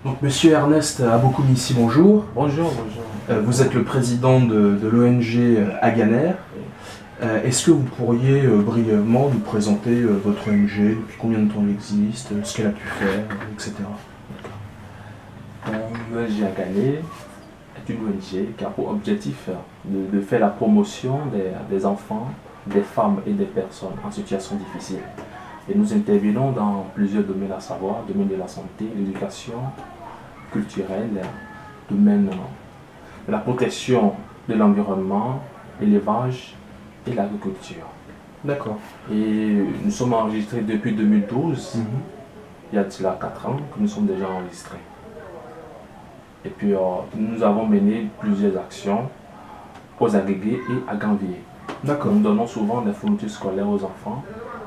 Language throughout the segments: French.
Donc, Monsieur Ernest Abokoum-Ici, bonjour. Bonjour, bonjour. Vous êtes le président de l'ONG Aganer. Est-ce que vous pourriez brièvement nous présenter votre ONG, depuis combien de temps elle existe, ce qu'elle a pu faire, etc. L'ONG Aganer est une ONG qui a pour objectif de faire la promotion des enfants, des femmes et des personnes en situation difficile. Et nous intervenons dans plusieurs domaines à savoir, domaine de la santé, l'éducation culturelle, domaine de la protection de l'environnement, l'élevage et l'agriculture. D'accord. Et nous sommes enregistrés depuis 2012, il y a de cela 4 ans que nous sommes déjà enregistrés. Et puis nous avons mené plusieurs actions aux Agégués et à Ganvier. D'accord. Nous donnons souvent des fournitures scolaires aux enfants,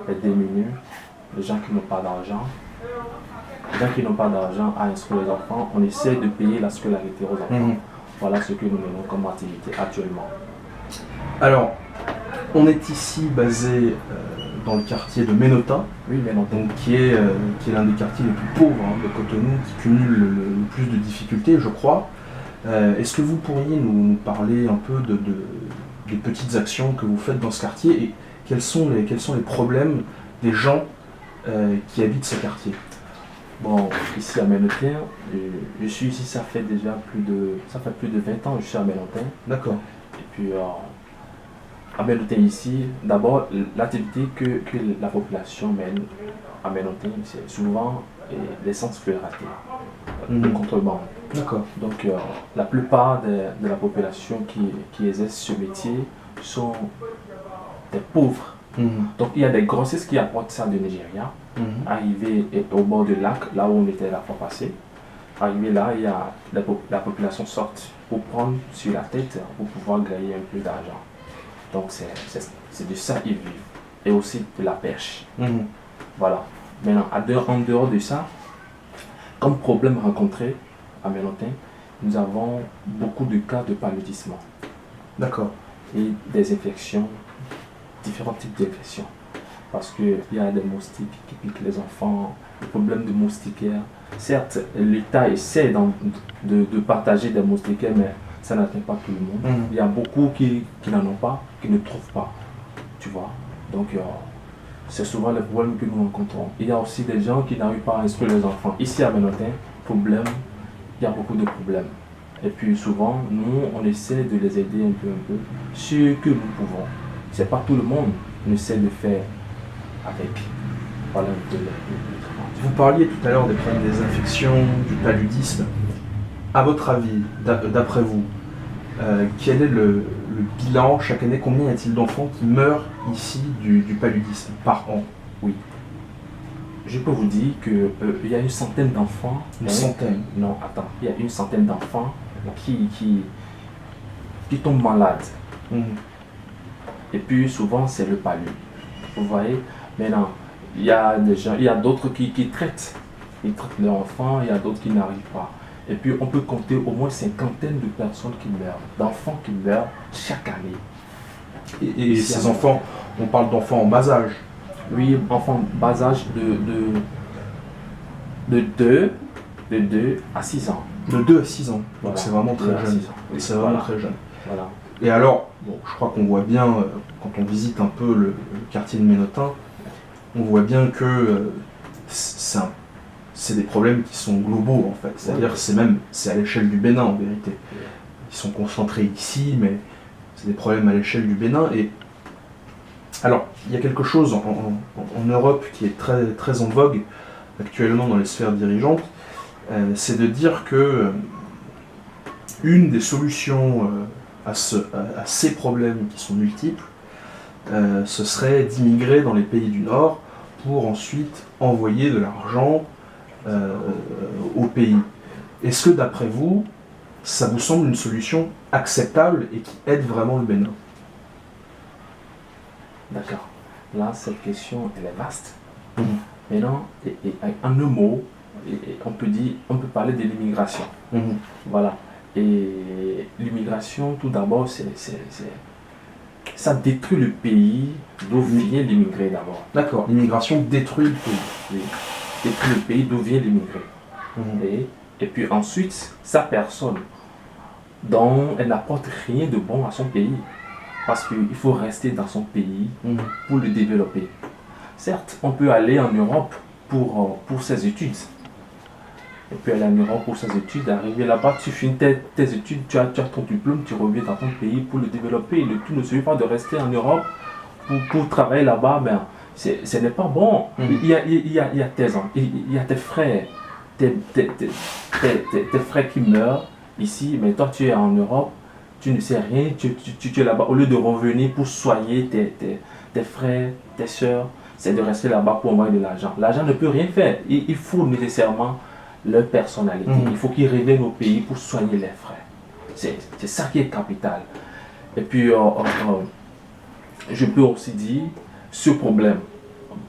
les démunis, les gens qui n'ont pas d'argent. Les gens qui n'ont pas d'argent à instruire les enfants, on essaie de payer la scolarité aux enfants. Voilà ce que nous menons comme activité actuellement. Alors, on est ici basé dans le quartier de Ménota, Oui, bien entendu. donc qui est l'un des quartiers les plus pauvres de Cotonou, qui cumule le plus de difficultés, je crois. Est-ce que vous pourriez nous parler un peu des petites actions que vous faites dans ce quartier et quels sont les problèmes des gens qui habitent ce quartier? Bon, ici à Ménotin, je suis ici, ça fait déjà plus de 20 ans que je suis à Ménotin. D'accord. Et puis à Ménotin ici, d'abord l'activité que la population mène à Ménotin, c'est souvent l'essence fluoratée, de contrebande. D'accord. Donc la plupart de la population qui exerce ce métier sont des pauvres. Donc il y a des grossistes qui apportent ça de Nigeria, arrivés au bord du lac, là où on était la fois passée. Arrivé là, il y a la population sort pour prendre sur la tête pour pouvoir gagner un peu d'argent. Donc c'est de ça qu'ils vivent. Et aussi de la pêche. Voilà. Maintenant, en dehors de ça, comme problème rencontré à Ménotin, nous avons beaucoup de cas de paludisme. D'accord. Et des infections, différents types d'infections. Parce qu'il y a des moustiques qui piquent les enfants, des problèmes de moustiquaires. Certes, l'État essaie de partager des moustiquaires, mais ça n'atteint pas tout le monde. Il y a beaucoup qui n'en ont pas, qui ne trouvent pas. Tu vois. Donc, c'est souvent le problème que nous rencontrons. Il y a aussi des gens qui n'arrivent pas à instruire les enfants. Ici à Ménotin, il y a beaucoup de problèmes. Et puis souvent, nous, on essaie de les aider un peu, ce que nous pouvons. C'est pas tout le monde qu'on essaie de faire avec. Voilà un peu le travail. Vous parliez tout à l'heure des problèmes des infections, du paludisme. À votre avis, d'après vous, quel est le bilan chaque année? Combien y a-t-il d'enfants qui meurent ici du paludisme par an? Oui. Je peux vous dire qu'il y a une centaine d'enfants. Une centaine? Non, attends. Il y a une centaine d'enfants qui tombent malades. Et puis souvent, c'est le palu. Vous voyez? Maintenant, il y a d'autres qui traitent. Ils traitent leurs enfants, il y a d'autres qui n'arrivent pas. Et puis on peut compter au moins 50 de personnes qui meurent, d'enfants qui meurent chaque année. Et ces enfants, on parle d'enfants en bas âge? Oui, enfants bas âge de 2 à 6 ans. De 2 à 6 ans, Voilà. donc c'est vraiment très jeune. Oui, C'est vraiment très jeune. Voilà. Et alors, bon, je crois qu'on voit bien, quand on visite un peu le quartier de Ménotin, on voit bien que c'est des problèmes qui sont globaux en fait. C'est-à-dire que c'est à l'échelle du Bénin en vérité. Ils sont concentrés ici, mais c'est des problèmes à l'échelle du Bénin. Et alors, il y a quelque chose en Europe qui est très, très en vogue actuellement dans les sphères dirigeantes, c'est de dire que une des solutions à ces problèmes qui sont multiples, ce serait d'immigrer dans les pays du Nord pour ensuite envoyer de l'argent au pays. Est-ce que d'après vous, ça vous semble une solution acceptable et qui aide vraiment le Bénin? D'accord. Là, cette question, elle est vaste. Maintenant, en un mot, on peut parler de l'immigration. Voilà. Et l'immigration, tout d'abord, ça détruit le pays d'où vient l'immigré d'abord. D'accord, l'immigration détruit le pays. Oui. Détruit le pays d'où vient l'immigré. Et Et puis ensuite, sa personne, dont elle n'apporte rien de bon à son pays. Parce qu'il faut rester dans son pays pour le développer. Certes, on peut aller en Europe pour ses études. On peut aller en Europe pour ses études, arriver là-bas, tu finis tes études, tu as ton diplôme, tu reviens dans ton pays pour le développer. Le tout ne suffit pas de rester en Europe pour travailler là-bas, ben, ce n'est pas bon. Il y a tes frères, tes frères qui meurent ici, mais toi tu es en Europe, tu ne sais rien, tu es là-bas. Au lieu de revenir pour soigner tes frères, tes soeurs, c'est de rester là-bas pour envoyer de l'argent. L'argent ne peut rien faire. Il faut nécessairement leur personnalité. Il faut qu'ils reviennent au pays pour soigner les frères. C'est ça qui est capital. Et puis, je peux aussi dire, ce problème,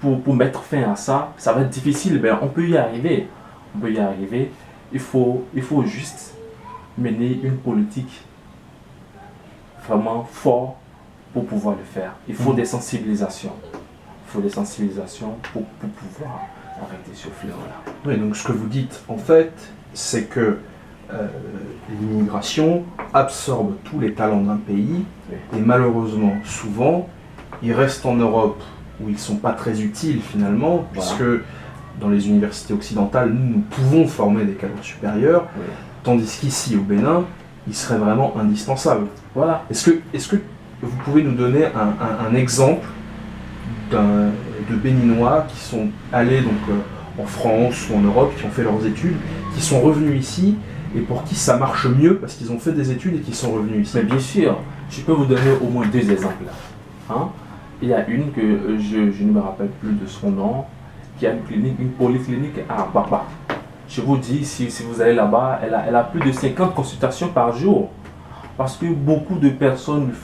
pour mettre fin à ça, ça va être difficile, mais on peut y arriver. On peut y arriver. Il faut juste mener une politique vraiment forte pour pouvoir le faire. Il faut des sensibilisations. Il faut des sensibilisations pour pouvoir arrêter ce fléau-là. Oui, donc ce que vous dites, en fait, c'est que l'immigration absorbe tous les talents d'un pays, et malheureusement, souvent, ils restent en Europe où ils ne sont pas très utiles finalement, puisque dans les universités occidentales, nous pouvons former des cadres supérieurs, tandis qu'ici, au Bénin, ils seraient vraiment indispensables. Voilà. Est-ce que vous pouvez nous donner un exemple de Béninois qui sont allés donc, en France ou en Europe, qui ont fait leurs études, qui sont revenus ici et pour qui ça marche mieux parce qu'ils ont fait des études et qui sont revenus ici? Mais bien sûr, je peux vous donner au moins 2 exemples. Hein? Il y a une que je ne me rappelle plus de son nom, qui a une polyclinique à Baba. Je vous dis, si vous allez là-bas, elle a plus de 50 consultations par jour. Parce que beaucoup de personnes lui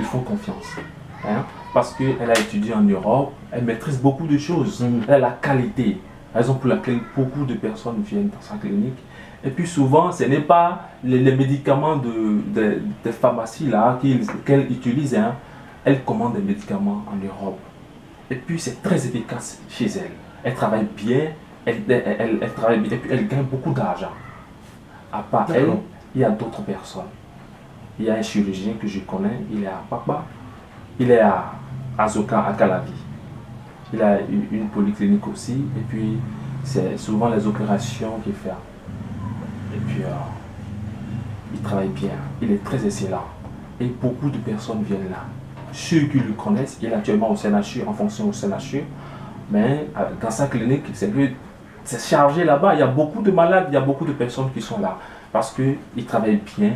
font confiance. Hein? Parce qu'elle a étudié en Europe, elle maîtrise beaucoup de choses. Elle a la qualité, raison pour laquelle beaucoup de personnes viennent dans sa clinique. Et puis souvent, ce n'est pas les médicaments des pharmacies là qu'elle utilise. Hein. Elle commande des médicaments en Europe. Et puis c'est très efficace chez elle. Elle travaille bien, elle travaille bien et puis elle gagne beaucoup d'argent. À part elle, il y a d'autres personnes. Il y a un chirurgien que je connais, il est à Papa. Il est à Azoka, à Calavi. Il a une polyclinique aussi. Et puis, c'est souvent les opérations qu'il fait. Et puis, il travaille bien. Il est très excellent. Et beaucoup de personnes viennent là. Ceux qui le connaissent, il est actuellement au CNHU, en fonction au CNHU. Mais dans sa clinique, c'est chargé là-bas. Il y a beaucoup de malades, il y a beaucoup de personnes qui sont là. Parce qu'il travaille bien.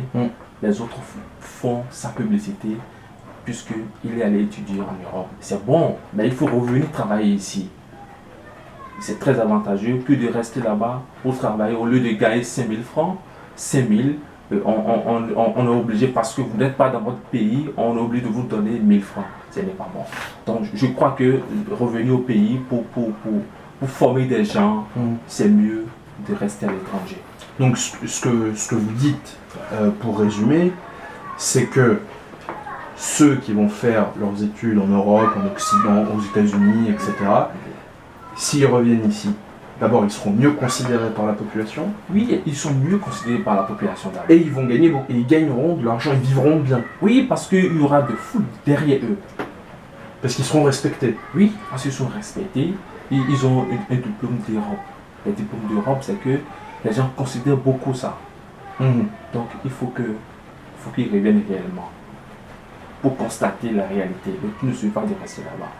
Les autres font sa publicité. Puisqu'il est allé étudier en Europe. C'est bon, mais il faut revenir travailler ici. C'est très avantageux que de rester là-bas pour travailler. Au lieu de gagner 5 000 francs, 5 000, on est obligé, parce que vous n'êtes pas dans votre pays, on est obligé de vous donner 1 000 francs. Ce n'est pas bon. Donc je crois que revenir au pays pour former des gens, c'est mieux de rester à l'étranger. Donc ce que vous dites, pour résumer, c'est que ceux qui vont faire leurs études en Europe, en Occident, aux États-Unis, etc., s'ils reviennent ici, d'abord ils seront mieux considérés par la population. Oui, ils sont mieux considérés par la population d'abord. Et ils vont gagner, et ils gagneront de l'argent, ils vivront bien. Oui, parce qu'il y aura de foule derrière eux. Parce qu'ils seront respectés. Oui, parce qu'ils sont respectés. Ils ont un diplôme d'Europe. Le diplôme d'Europe, c'est que les gens considèrent beaucoup ça. Donc il faut qu'ils reviennent réellement. Pour constater la réalité. Donc, il ne suffit pas de rester là-bas.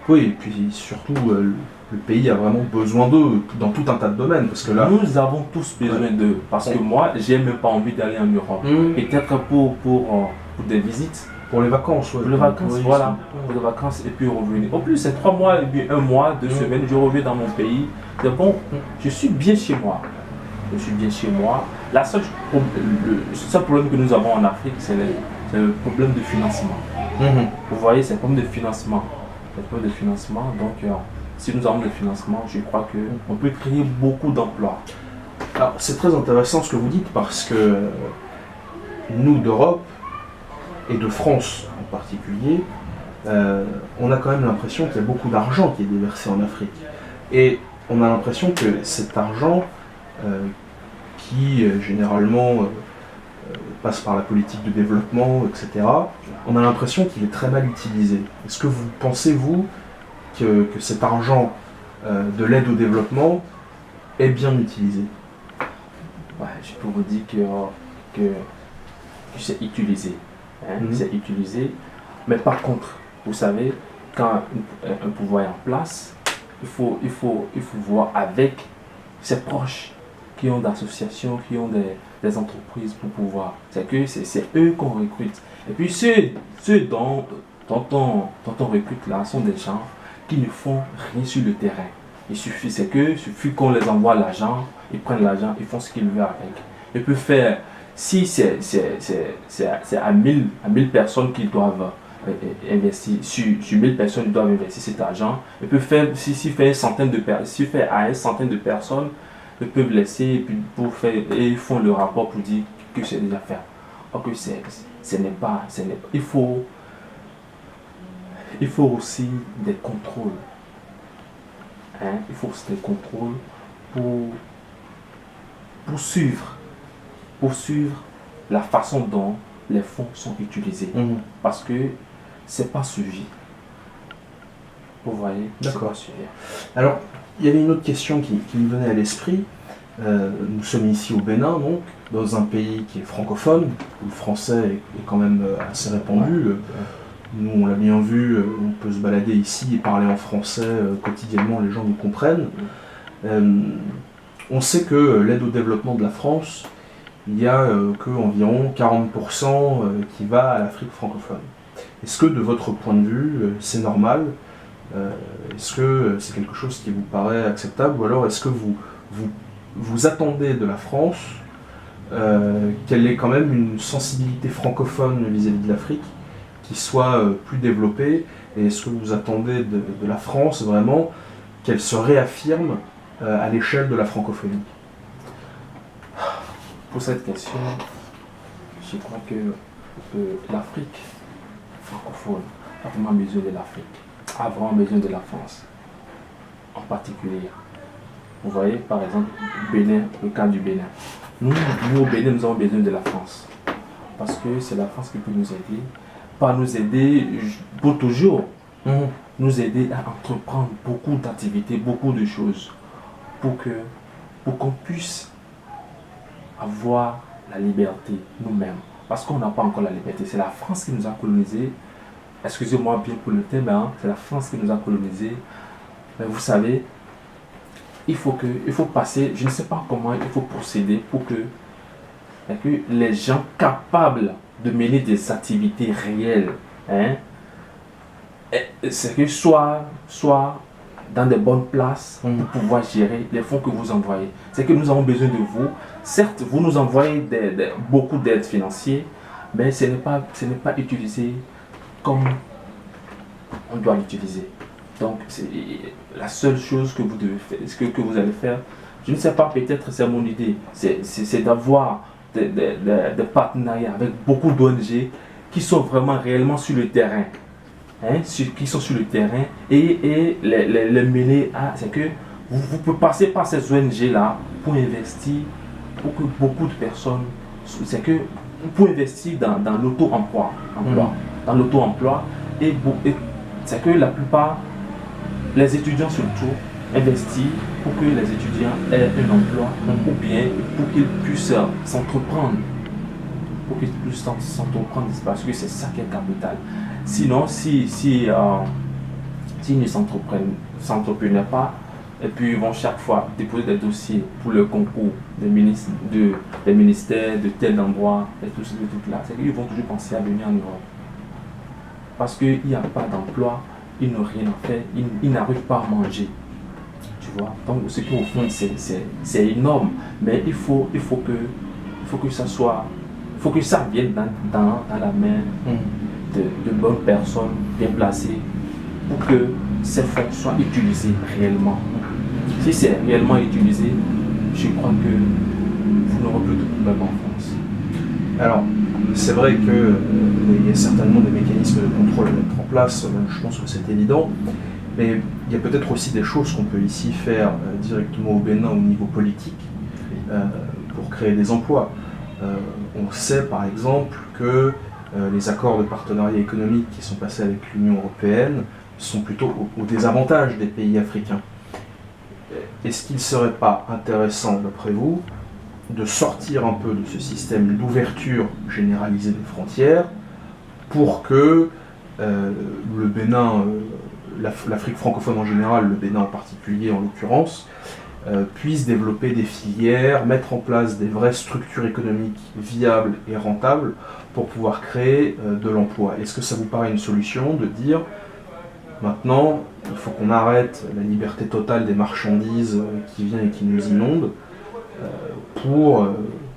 Oui, et puis surtout, le pays a vraiment besoin d'eux dans tout un tas de domaines. Parce que là, nous avons tous besoin d'eux. Parce que moi, j'ai même pas envie d'aller en Europe. Peut-être pour des visites. Pour les vacances, Pour les vacances, oui, voilà. Pour les vacances et puis revenir. En plus, c'est 3 mois, et puis 1 mois, 2 semaines, je reviens dans mon pays. C'est bon, je suis bien chez moi. Je suis bien chez moi. Le seul problème que nous avons en Afrique, c'est le problème de financement. Vous voyez, c'est le problème de financement. C'est le problème de financement. Donc, si nous avons le financement, je crois qu'on peut créer beaucoup d'emplois. Alors, c'est très intéressant ce que vous dites parce que nous, d'Europe et de France en particulier, on a quand même l'impression qu'il y a beaucoup d'argent qui est déversé en Afrique. Et on a l'impression que cet argent qui généralement passe par la politique de développement, etc., on a l'impression qu'il est très mal utilisé. Est-ce que vous pensez, vous, que cet argent de l'aide au développement est bien utilisé? Ouais, je peux vous dire que c'est utilisé. C'est utilisé. Mais par contre, vous savez, quand un pouvoir est en place, il faut voir avec ses proches qui ont d'associations, qui ont des entreprises pour pouvoir. C'est eux qu'on recrute. Et puis ceux dont on recrute là sont des gens qui ne font rien sur le terrain. Il suffit qu'on les envoie l'argent, ils prennent l'argent, ils font ce qu'ils veulent avec. Ils peuvent faire, si c'est à 1000 personnes qui doivent investir, sur 1000 personnes ils doivent investir cet argent, ils peuvent faire, s'il fait à une centaine de personnes, ils peuvent laisser et puis et ils font le rapport pour dire que c'est déjà fait. Or que ce n'est pas, il faut aussi des contrôles. Il faut aussi des contrôles pour suivre la façon dont les fonds sont utilisés. Parce que c'est pas suivi. Vous voyez? D'accord. Alors, il y avait une autre question qui me venait à l'esprit. Nous sommes ici au Bénin, donc, dans un pays qui est francophone, où le français est quand même assez répandu. Nous, on l'a bien vu, on peut se balader ici et parler en français quotidiennement, les gens nous comprennent. On sait que l'aide au développement de la France, il n'y a qu'environ 40% qui va à l'Afrique francophone. Est-ce que de votre point de vue, c'est normal? Est-ce que c'est quelque chose qui vous paraît acceptable? Ou alors est-ce que vous attendez de la France qu'elle ait quand même une sensibilité francophone vis-à-vis de l'Afrique qui soit plus développée? Et est-ce que vous attendez de la France vraiment qu'elle se réaffirme à l'échelle de la francophonie? Pour cette question, je crois que l'Afrique francophone a vraiment besoin de l'Afrique, a vraiment besoin de la France en particulier. Vous voyez, par exemple, Bénin, le cas du Bénin. Nous au Bénin, nous avons besoin de la France. Parce que c'est la France qui peut nous aider. Pas nous aider pour toujours. Nous aider à entreprendre beaucoup d'activités, beaucoup de choses. Pour qu'on puisse avoir la liberté nous-mêmes. Parce qu'on n'a pas encore la liberté. C'est la France qui nous a colonisés. Excusez-moi bien pour le terme, c'est la France qui nous a colonisés. Mais vous savez, il faut passer, je ne sais pas comment il faut procéder pour que les gens capables de mener des activités réelles, c'est que soit dans de bonnes places pour pouvoir gérer les fonds que vous envoyez. C'est que nous avons besoin de vous. Certes, vous nous envoyez beaucoup d'aides financières, mais ce n'est pas utilisé comme on doit l'utiliser. Donc, c'est la seule chose que vous devez faire, que vous allez faire. Je ne sais pas, peut-être c'est mon idée, c'est d'avoir des partenariats avec beaucoup d'ONG qui sont vraiment réellement sur le terrain. Qui sont sur le terrain et les mener à. C'est que vous pouvez passer par ces ONG-là pour investir, pour que beaucoup de personnes. C'est que pour investir dans l'auto-emploi. Dans l'auto-emploi. Et c'est que la plupart. Les étudiants surtout investissent pour que les étudiants aient un emploi ou bien pour qu'ils puissent s'entreprendre. Pour qu'ils puissent s'entreprendre, parce que c'est ça qui est capital. Sinon, s'ils ne s'entreprenaient pas, et puis ils vont chaque fois déposer des dossiers pour le concours des ministères de tel endroit, et tout là, c'est qu'ils vont toujours penser à venir en Europe. Parce qu'il n'y a pas d'emploi. Ils n'ont rien à faire, ils n'arrivent pas à manger. Tu vois? Donc ce qu'au fond c'est énorme. Mais il faut que ça soit. Il faut que ça vienne dans la main de bonnes personnes bien placées pour que ces fonds soient utilisés réellement. Si c'est réellement utilisé, je crois que vous n'aurez plus de problème en France. Alors, c'est vrai qu'il y a certainement des mécanismes de contrôle à mettre en place, je pense que c'est évident, mais il y a peut-être aussi des choses qu'on peut ici faire directement au Bénin au niveau politique pour créer des emplois. On sait par exemple que les accords de partenariat économique qui sont passés avec l'Union européenne sont plutôt au désavantage des pays africains. Est-ce qu'il ne serait pas intéressant, d'après vous, de sortir un peu de ce système d'ouverture généralisée des frontières pour que le Bénin, l'Afrique francophone en général, le Bénin en particulier en l'occurrence, puisse développer des filières, mettre en place des vraies structures économiques viables et rentables pour pouvoir créer de l'emploi. Est-ce que ça vous paraît une solution de dire maintenant il faut qu'on arrête la liberté totale des marchandises qui viennent et qui nous inondent pour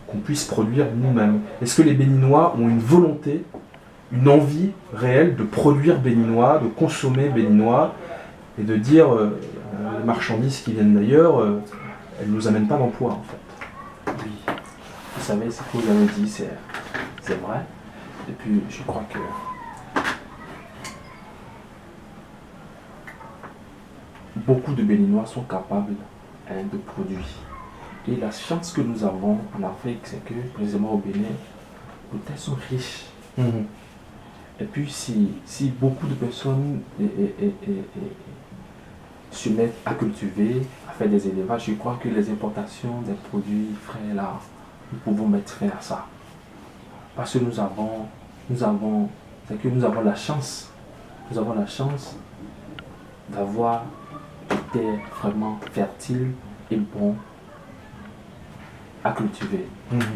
qu'on puisse produire nous-mêmes? Est-ce que les Béninois ont une volonté, une envie réelle de produire béninois, de consommer béninois et de dire les marchandises qui viennent d'ailleurs, elles ne nous amènent pas d'emploi en fait? Oui, vous savez, ce que vous avez dit, c'est vrai. Et puis, je crois que beaucoup de Béninois sont capables de produire. Et la chance que nous avons en Afrique, c'est que, précisément au Bénin, les terres sont riches. Et puis, si beaucoup de personnes se mettent à cultiver, à faire des élevages, je crois que les importations des produits frais, là, nous pouvons mettre fin à ça. Parce que nous avons la chance, d'avoir des terres vraiment fertiles et bons à cultiver.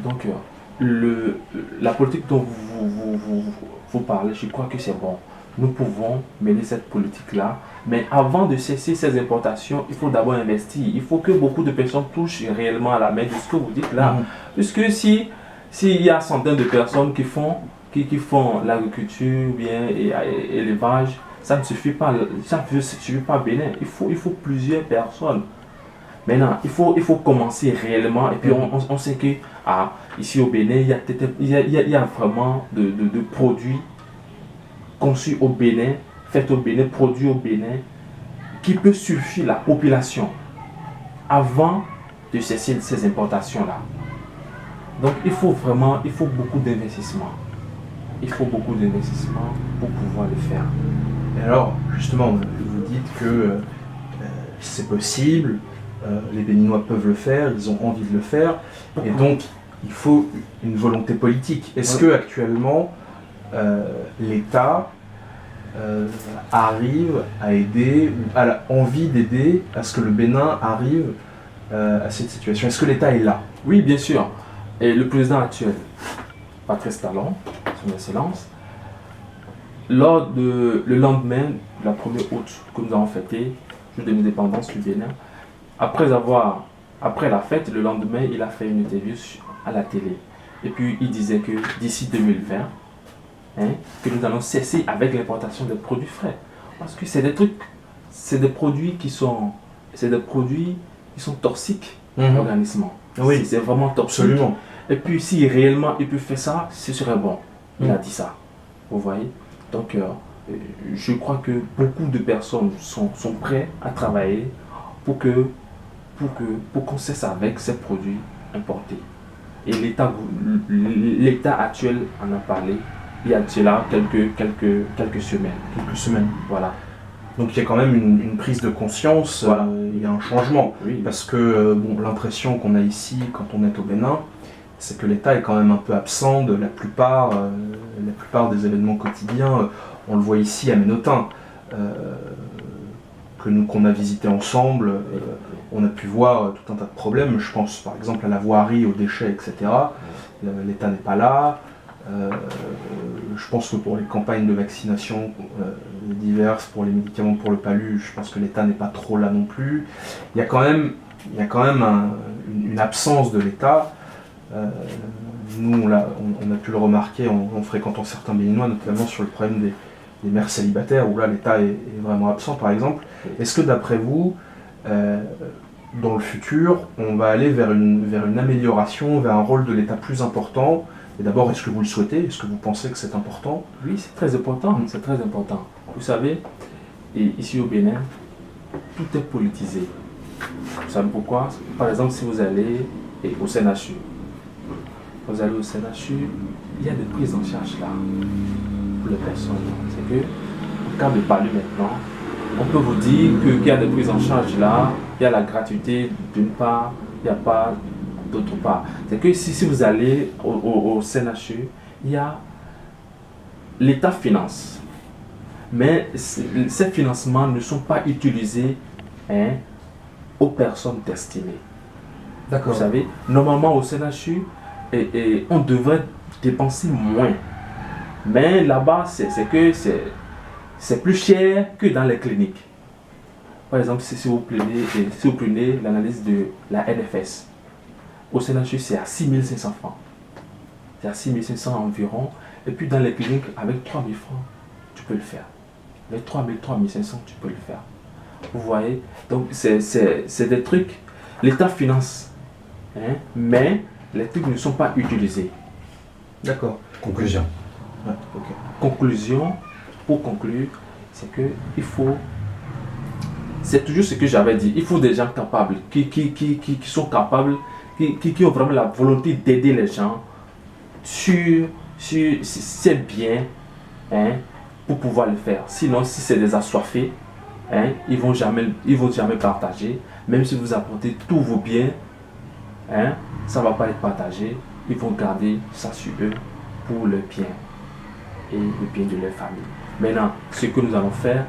Donc, la politique dont vous parlez, je crois que c'est bon. Nous pouvons mener cette politique-là, mais avant de cesser ces importations, il faut d'abord investir. Il faut que beaucoup de personnes touchent réellement à la main de ce que vous dites là. Puisque s'il y a centaines de personnes qui font l'agriculture bien et l'élevage, ça ne suffit pas. Ça ne suffit pas Bénin. Il faut plusieurs personnes. Maintenant, il faut commencer réellement. Et puis on sait que ici au Bénin, il y a vraiment de produits conçus au Bénin, faits au Bénin, produits au Bénin, qui peut suffire la population avant de cesser ces importations-là. Donc il faut beaucoup d'investissement. Il faut beaucoup d'investissement pour pouvoir le faire. Et alors, justement, vous dites que c'est possible, les Béninois peuvent le faire, ils ont envie de le faire, et donc il faut une volonté politique. Est-ce que actuellement l'État arrive à aider, ou a envie d'aider à ce que le Bénin arrive à cette situation? Est-ce que l'État est là? Oui, bien sûr. Et le président actuel, Patrice Talon, son Excellence, le lendemain de la 1er août que nous avons fêté, jour de l'indépendance du Bénin, après la fête, le lendemain, il a fait une interview à la télé. Et puis il disait que d'ici 2020, que nous allons cesser avec l'importation des produits frais. Parce que c'est des produits qui sont toxiques à l'organisme. Oui, c'est vraiment toxique. Absolument. Et puis si réellement il peut faire ça, ce serait bon. Il a dit ça. Vous voyez? Donc je crois que beaucoup de personnes sont prêtes à travailler pour qu'on cesse avec ces produits importés. Et l'État actuel en a parlé il y a cela quelques semaines. Quelques semaines. Voilà. Donc il y a quand même une prise de conscience, Voilà. Il y a un changement. Oui. Parce que l'impression qu'on a ici quand on est au Bénin, c'est que l'État est quand même un peu absent de la plupart des événements quotidiens. On le voit ici à Ménotin, qu'on a visité ensemble. On a pu voir tout un tas de problèmes. Je pense par exemple à la voirie, aux déchets, etc. L'État n'est pas là. Je pense que pour les campagnes de vaccination diverses, pour les médicaments pour le palu, je pense que l'État n'est pas trop là non plus. Il y a quand même une absence de l'État. Nous, on a pu le remarquer en fréquentant certains Béninois, notamment sur le problème des mères célibataires, où là l'État est vraiment absent par exemple. Est-ce que d'après vous, dans le futur, on va aller vers une amélioration, vers un rôle de l'État plus important? Et d'abord, est-ce que vous le souhaitez? Est-ce que vous pensez que c'est important? Oui, c'est très important. C'est très important. Vous savez, et ici au Bénin, tout est politisé. Vous savez pourquoi? Par exemple, si vous allez au CNHU, il y a des prises en charge là pour les personnes. C'est que, en cas de parler maintenant, on peut vous dire qu'il y a des prises en charge là, il y a la gratuité d'une part, il n'y a pas d'autre part. C'est que si vous allez au CNHU, il y a l'État finance. Mais ces financements ne sont pas utilisés aux personnes destinées. D'accord. Vous savez, normalement au CNHU, on devrait dépenser moins. Mais là-bas, c'est plus cher que dans les cliniques. Par exemple, si vous prenez l'analyse de la NFS, au CNHU, c'est à 6500 francs. C'est à 6500 environ. Et puis dans les cliniques, avec 3000 francs, tu peux le faire. Avec 3500, tu peux le faire. Vous voyez? Donc, c'est des trucs. L'État finance. Mais les trucs ne sont pas utilisés. D'accord. Conclusion. Ouais, ok. Conclusion, pour conclure, c'est que il faut. C'est toujours ce que j'avais dit. Il faut des gens capables, qui sont capables, qui ont vraiment la volonté d'aider les gens sur ces biens, pour pouvoir le faire. Sinon, si c'est des assoiffés, ils vont jamais partager. Même si vous apportez tous vos biens, ça ne va pas être partagé. Ils vont garder ça sur eux pour le bien et le bien de leur famille. Maintenant, ce que nous allons faire,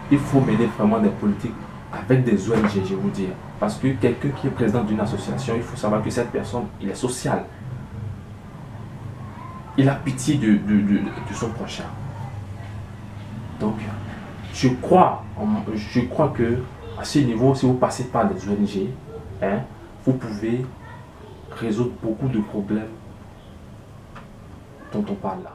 il faut mener vraiment des politiques avec des ONG, je vais vous dire. Parce que quelqu'un qui est président d'une association, il faut savoir que cette personne, il est social. Il a pitié de son prochain. Donc, je crois que à ce niveau, si vous passez par des ONG, vous pouvez résoudre beaucoup de problèmes dont on parle là.